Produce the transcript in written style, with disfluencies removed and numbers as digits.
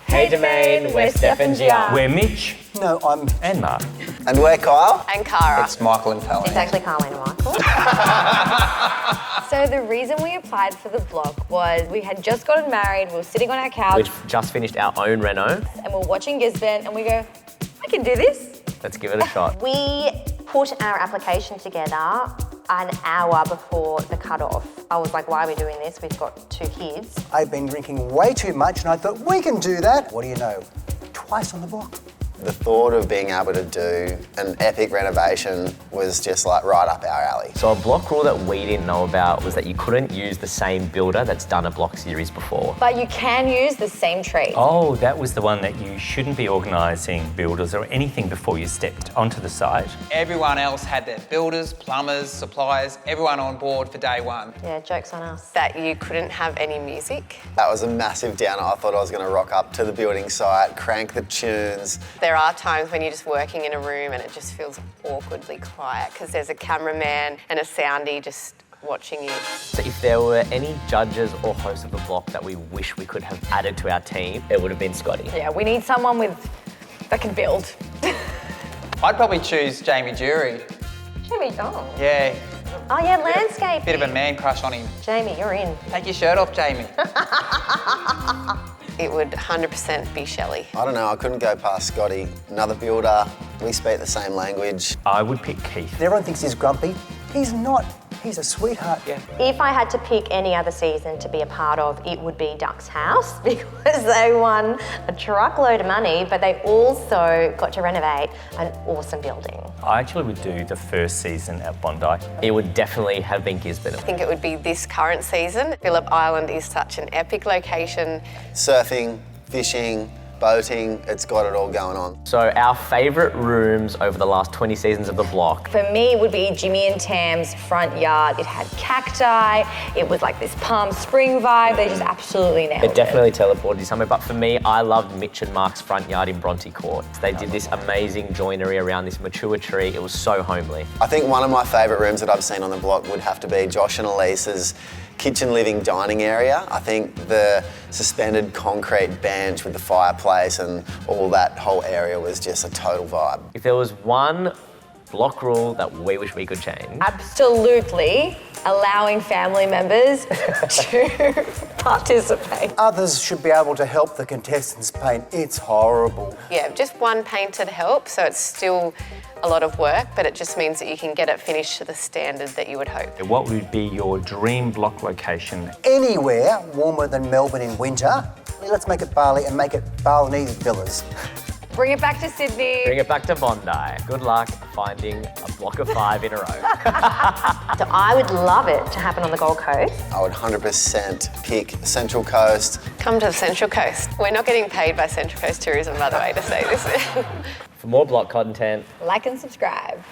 Hey Jermaine, we're Steph and Gian. We're Mitch. No, I'm... And Mark. And we're Kyle. And Cara. It's Michael and Fallon. It's actually Carly and Michael. So the reason we applied for the block was we had just gotten married, we were sitting on our couch. We've just finished our own reno. And we're watching Gisborne and we go, I can do this. Let's give it a shot. We put our application together an hour before the cut-off. I was like, why are we doing this? We've got 2 kids. I've been drinking way too much and I thought, we can do that. What do you know? Twice on the block. The thought of being able to do an epic renovation was just like right up our alley. So a block rule that we didn't know about was that you couldn't use the same builder that's done a block series before. But you can use the same trade. Oh, that was the one that you shouldn't be organising builders or anything before you stepped onto the site. Everyone else had their builders, plumbers, suppliers, everyone on board for day one. Yeah, joke's on us. That you couldn't have any music. That was a massive downer. I thought I was going to rock up to the building site, crank the tunes. There are times when you're just working in a room and it just feels awkwardly quiet because there's a cameraman and a soundie just watching you. So if there were any judges or hosts of the block that we wish we could have added to our team, it would have been Scotty. Yeah, we need someone that can build. I'd probably choose Jamie Jury. Jamie, oh. Yeah, Oh yeah, landscape. bit of a man crush on him. Jamie, you're in. Take your shirt off, Jamie. It would 100% be Shelley. I don't know, I couldn't go past Scotty. Another builder, we speak the same language. I would pick Keith. Everyone thinks he's grumpy. He's not. He's a sweetheart. Yeah. If I had to pick any other season to be a part of, it would be Duck's House because they won a truckload of money, but they also got to renovate an awesome building. I actually would do the first season at Bondi. It would definitely have been Gisborne. I think it would be this current season. Phillip Island is such an epic location. Surfing, fishing, boating, it's got it all going on. So our favourite rooms over the last 20 seasons of the block. For me, it would be Jimmy and Tam's front yard. It had cacti. It was like this Palm Spring vibe. They just absolutely nailed it. It definitely teleported you somewhere, but for me, I loved Mitch and Mark's front yard in Bronte Court. They did this amazing joinery around this mature tree. It was so homely. I think one of my favourite rooms that I've seen on the block would have to be Josh and Elise's kitchen, living, dining area. I think the suspended concrete bench with the fireplace and all that whole area was just a total vibe. If there was one block rule that we wish we could change, Absolutely allowing family members to participate. Others should be able to help the contestants paint. It's horrible. Yeah, just one painter to help, so it's still a lot of work, but it just means that you can get it finished to the standard that you would hope. What would be your dream block location? Anywhere warmer than Melbourne in winter. Let's make it Bali and make it Balinese villas. Bring it back to Sydney. bring it back to Bondi. Good luck finding a block of 5 in a row. So I would love it to happen on the Gold Coast. I would 100% pick Central Coast. Come to the Central Coast. We're not getting paid by Central Coast Tourism, by the way, to say this. For more block content, Like and subscribe.